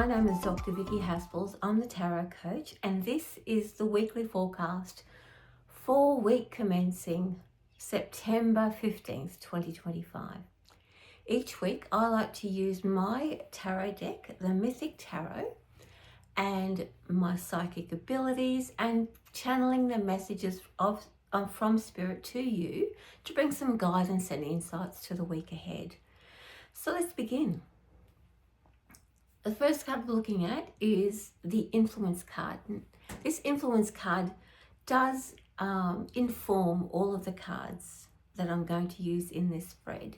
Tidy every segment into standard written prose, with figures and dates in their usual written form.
My name is Dr. Vicki Haspels. I'm the Tarot Coach, and this is the weekly forecast for week commencing September 15th, 2025. Each week, I like to use my tarot deck, the Mythic Tarot, and my psychic abilities and channeling the messages from Spirit to you to bring some guidance and insights to the week ahead. So let's begin. The first card we're looking at is the Influence card. This Influence card does inform all of the cards that I'm going to use in this spread.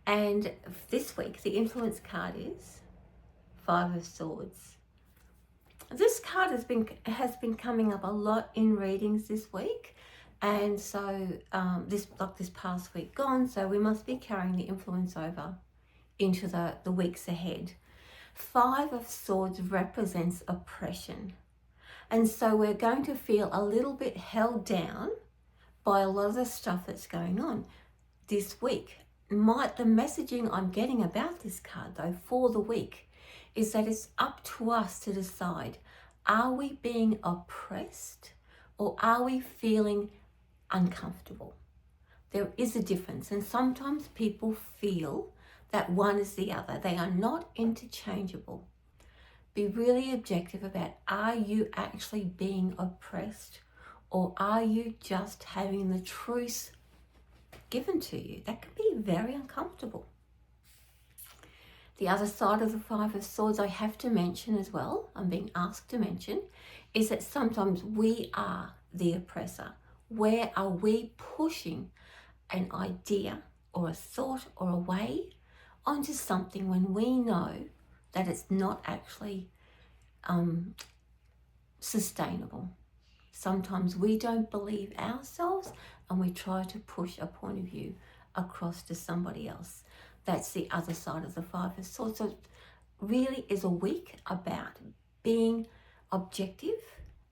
And this week, the Influence card is Five of Swords. This card has been coming up a lot in readings this week, and so this past week gone, so we must be carrying the influence over into the weeks ahead. Five of Swords represents oppression, and so we're going to feel a little bit held down by a lot of the stuff that's going on this week. The messaging I'm getting about this card though for the week is that it's up to us to decide, are we being oppressed or are we feeling uncomfortable? There is a difference, and sometimes people feel that one is the other. They are not interchangeable. Be really objective about, are you actually being oppressed or are you just having the truth given to you? That can be very uncomfortable. The other side of the Five of Swords I have to mention as well, I'm being asked to mention, is that sometimes we are the oppressor. Where are we pushing an idea or a thought or a way onto something when we know that it's not actually sustainable? Sometimes we don't believe ourselves and we try to push a point of view across to somebody else. That's the other side of the Five of Swords. So it really is a week about being objective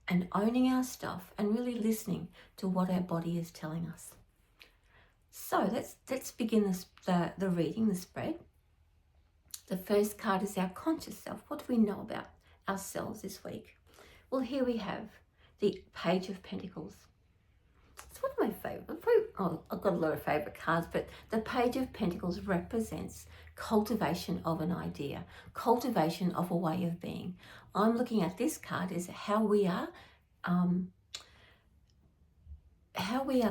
and owning our stuff and really listening to what our body is telling us. So let's begin the reading, the spread. The first card is our conscious self. What do we know about ourselves this week? Well, here we have the Page of Pentacles. It's one of my favourite. I've got a lot of favourite cards, but the Page of Pentacles represents cultivation of an idea, cultivation of a way of being. I'm looking at this card as how we are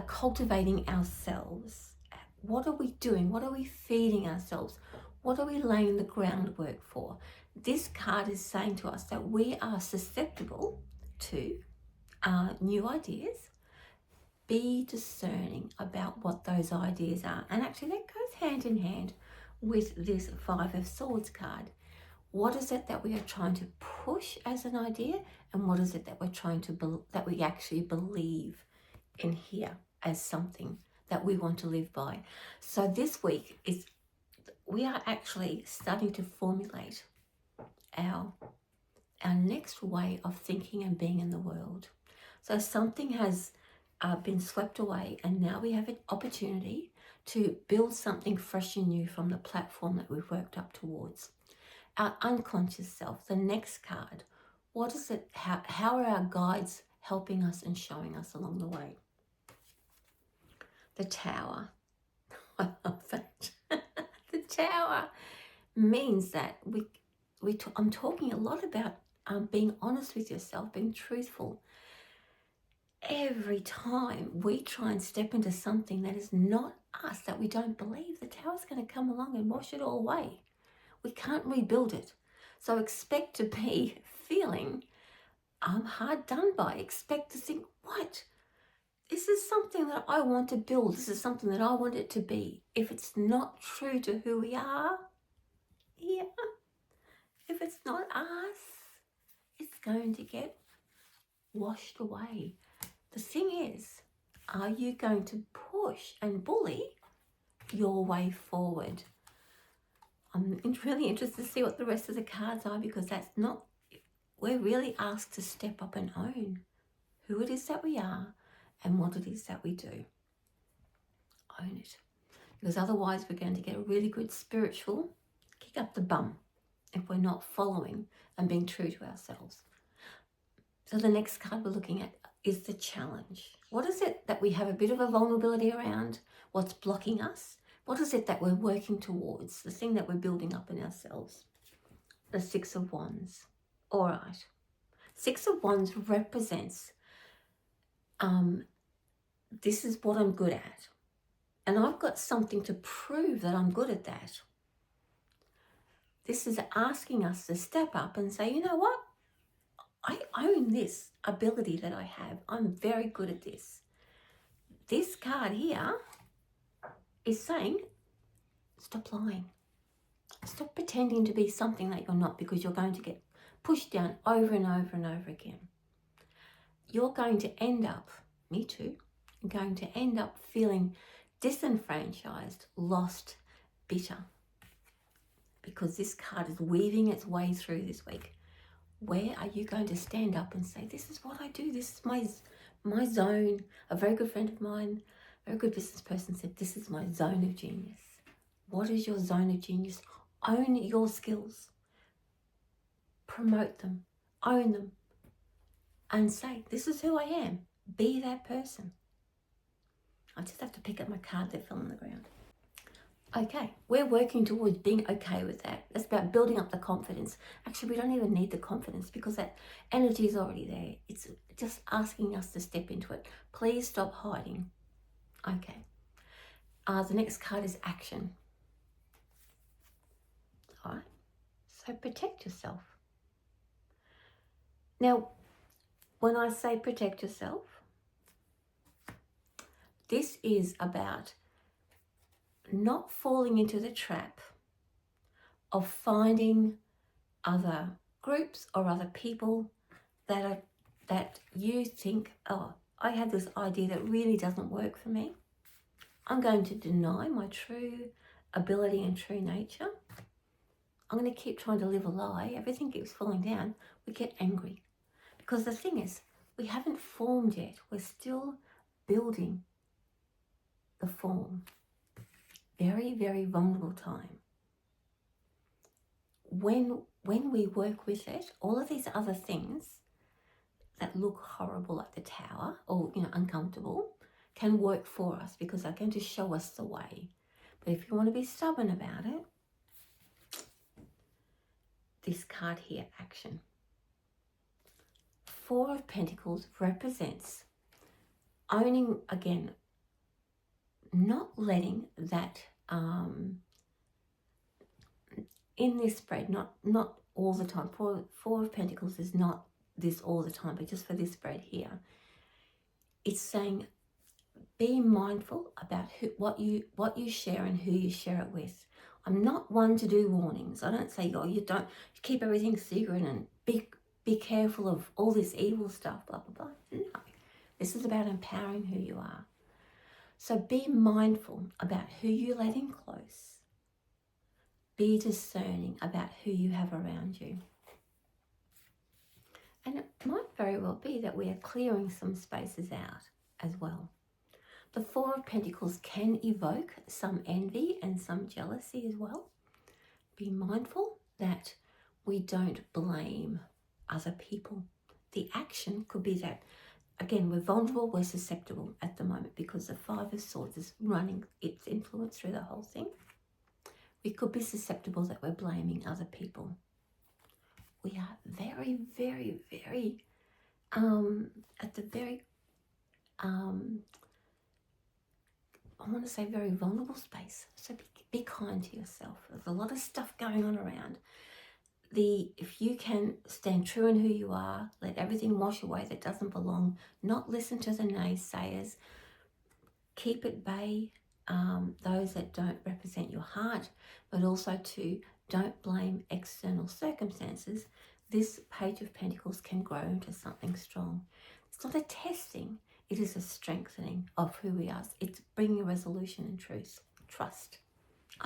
cultivating ourselves. What are we doing? What are we feeding ourselves? What are we laying the groundwork for? This card is saying to us that we are susceptible to new ideas. Be discerning about what those ideas are. And actually that goes hand in hand with this Five of Swords card. What is it that we are trying to push as an idea, and what is it that we're trying to that we actually believe in here as something that we want to live by? So this week we are actually starting to formulate our next way of thinking and being in the world. So something has been swept away, and now we have an opportunity to build something fresh and new from the platform that we've worked up towards. Our unconscious self, the next card. What is it? How are our guides helping us and showing us along the way? The Tower. I love that. The Tower means that I'm talking a lot about being honest with yourself, being truthful. Every time we try and step into something that is not us, that we don't believe, the Tower's going to come along and wash it all away. We can't rebuild it. So expect to be feeling hard done by. Expect to think, what? This is something that I want to build. This is something that I want it to be. If it's not true to who we are, if it's not us, it's going to get washed away. The thing is, are you going to push and bully your way forward? I'm really interested to see what the rest of the cards are, because we're really asked to step up and own who it is that we are and what it is that we do. Own it. Because otherwise we're going to get a really good spiritual kick up the bum if we're not following and being true to ourselves. So the next card we're looking at is the challenge. What is it that we have a bit of a vulnerability around? What's blocking us? What is it that we're working towards? The thing that we're building up in ourselves. The Six of Wands. All right. Six of Wands represents, this is what I'm good at. And I've got something to prove that I'm good at that. This is asking us to step up and say, you know what? I own this ability that I have. I'm very good at this. This card here is saying, stop lying. Stop pretending to be something that you're not, because you're going to get pushed down over and over and over again. You're going to end up, me too, going to end up feeling disenfranchised, lost, bitter. Because this card is weaving its way through this week. Where are you going to stand up and say, this is what I do, this is my zone? A very good friend of mine, a very good business person said, this is my zone of genius. What is your zone of genius? Own your skills. Promote them. Own them. And say, this is who I am. Be that person. I just have to pick up my card that fell on the ground. Okay, we're working towards being okay with that. It's about building up the confidence. Actually, we don't even need the confidence because that energy is already there. It's just asking us to step into it. Please stop hiding. Okay. The next card is action. All right. So protect yourself. Now, when I say protect yourself, this is about not falling into the trap of finding other groups or other people that you think, oh, I had this idea that really doesn't work for me. I'm going to deny my true ability and true nature. I'm going to keep trying to live a lie. Everything keeps falling down. We get angry. Because the thing is, we haven't formed yet. We're still building the form. Very, very vulnerable time. When we work with it, all of these other things that look horrible like the tower or uncomfortable can work for us because they're going to show us the way. But if you want to be stubborn about it, this card here, action. Four of Pentacles represents owning, again, not letting that in this spread, not all the time. Four of Pentacles is not this all the time, but just for this spread here, it's saying be mindful about what you share and who you share it with. I'm not one to do warnings. I don't say, oh, you keep everything secret and be careful of all this evil stuff, blah, blah, blah. No, this is about empowering who you are. So be mindful about who you let in close. Be discerning about who you have around you. And it might very well be that we are clearing some spaces out as well. The Four of Pentacles can evoke some envy and some jealousy as well. Be mindful that we don't blame other people. The action could be that, again, we're vulnerable, we're susceptible at the moment because the Five of Swords is running its influence through the whole thing. We could be susceptible that we're blaming other people. We are very, very, very, at the very, I want to say very vulnerable space. So be kind to yourself. There's a lot of stuff going on around. If you can stand true in who you are, let everything wash away that doesn't belong, not listen to the naysayers, keep at bay those that don't represent your heart, but also don't blame external circumstances. This Page of Pentacles can grow into something strong. It's not a testing, it is a strengthening of who we are. It's bringing a resolution and truth, trust.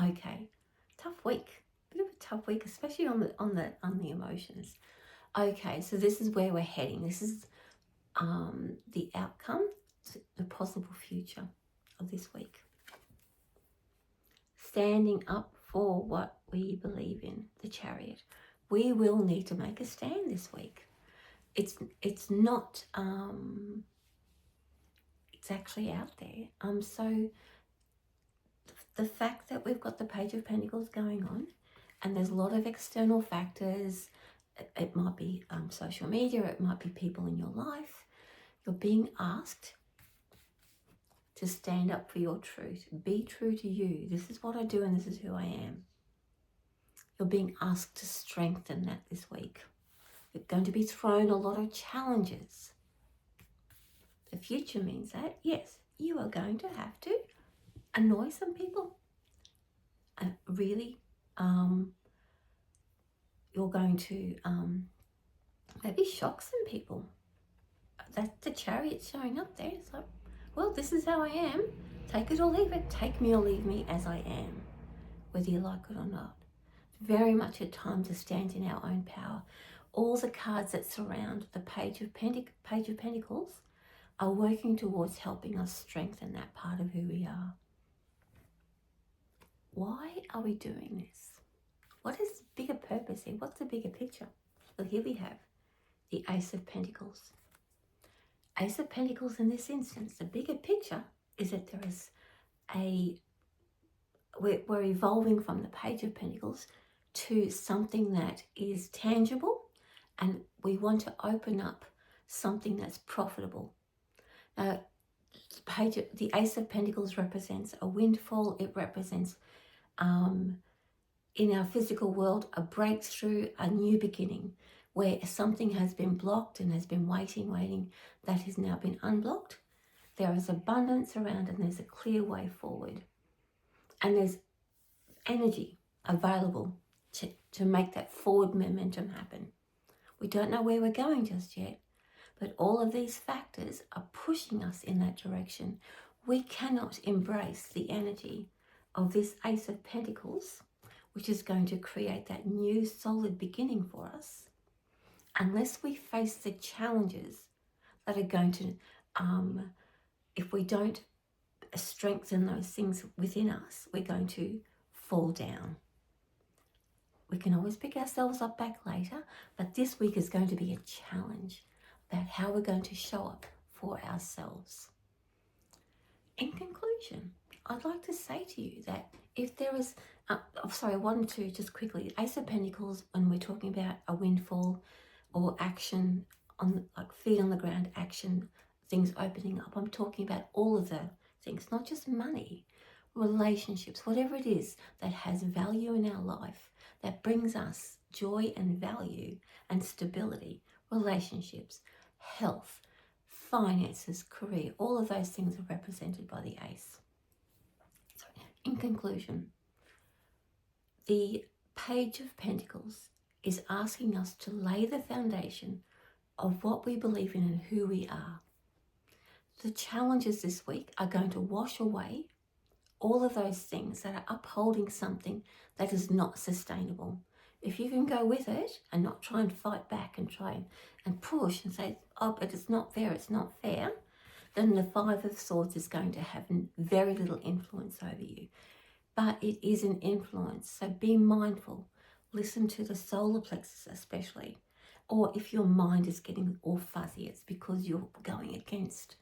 Okay, tough week. Bit of a tough week, especially on the emotions. Okay, so this is where we're heading. This is the outcome, the possible future of this week. Standing up for what we believe in, the Chariot. We will need to make a stand this week. It's not, it's actually out there. So the fact that we've got the Page of Pentacles going on, and there's a lot of external factors. It might be social media, it might be people in your life. You're being asked to stand up for your truth. Be true to you. This is what I do and this is who I am. You're being asked to strengthen that this week. You're going to be thrown a lot of challenges. The future means that, yes, you are going to have to annoy some people. And really, you're going to maybe shock some people. That's the Chariot showing up there. So, well, this is how I am. Take it or leave it. Take me or leave me as I am, whether you like it or not. It's very much a time to stand in our own power. All the cards that surround the Page of Pentacles are working towards helping us strengthen that part of who we are. Why are we doing this? What is the bigger purpose here? What's the bigger picture? Well, here we have the Ace of Pentacles. Ace of Pentacles in this instance, the bigger picture is that there is we're evolving from the Page of Pentacles to something that is tangible, and we want to open up something that's profitable. Now, the Ace of Pentacles represents a windfall. It represents, in our physical world, a breakthrough, a new beginning, where something has been blocked and has been waiting, that has now been unblocked. There is abundance around and there's a clear way forward. And there's energy available to make that forward momentum happen. We don't know where we're going just yet, but all of these factors are pushing us in that direction. We cannot embrace the energy of this Ace of Pentacles, which is going to create that new solid beginning for us, unless we face the challenges that are going to, if we don't strengthen those things within us, we're going to fall down. We can always pick ourselves up back later, but this week is going to be a challenge about how we're going to show up for ourselves. In conclusion, I'd like to say to you that if there is, I wanted to just quickly, Ace of Pentacles, when we're talking about a windfall or action, on like feet on the ground action, things opening up, I'm talking about all of the things, not just money, relationships, whatever it is that has value in our life, that brings us joy and value and stability, relationships, health, finances, career, all of those things are represented by the Ace. So in conclusion, the Page of Pentacles is asking us to lay the foundation of what we believe in and who we are. The challenges this week are going to wash away all of those things that are upholding something that is not sustainable. If you can go with it and not try and fight back and try and push and say, oh, but it's not fair, then the Five of Swords is going to have very little influence over you. But it is an influence, so be mindful. Listen to the solar plexus especially. Or if your mind is getting all fuzzy, it's because you're going against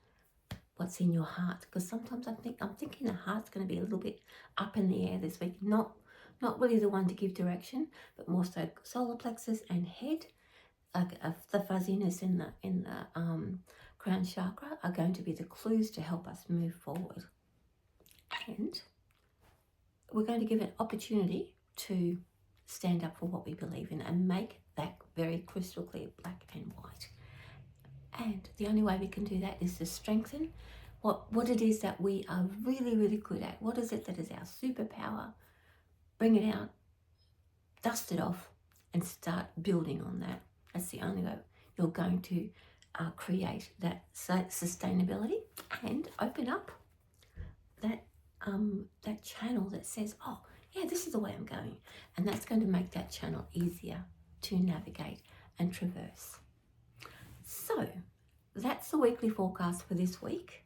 what's in your heart. Because sometimes I'm thinking the heart's going to be a little bit up in the air this week. Not really the one to give direction, but more so solar plexus and head. The fuzziness in the crown chakra are going to be the clues to help us move forward. And we're going to give an opportunity to stand up for what we believe in and make that very crystal clear, black and white. And the only way we can do that is to strengthen what it is that we are really, really good at. What is it that is our superpower? Bring it out, dust it off, and start building on that. That's the only way you're going to create that sustainability and open up that channel that says, oh, yeah, this is the way I'm going. And that's going to make that channel easier to navigate and traverse. So that's the weekly forecast for this week,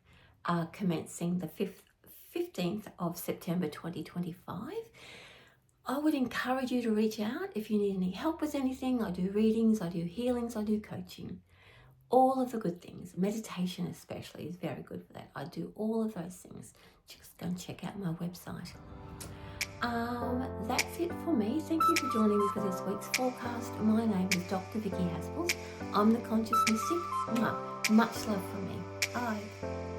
commencing the 15th of September 2025. I would encourage you to reach out if you need any help with anything. I do readings, I do healings, I do coaching. All of the good things. Meditation especially is very good for that. I do all of those things. Just go and check out my website. That's it for me. Thank you for joining me for this week's forecast. My name is Dr. Vicki Haspels. I'm the Conscious Mystic. Much love from me. Bye.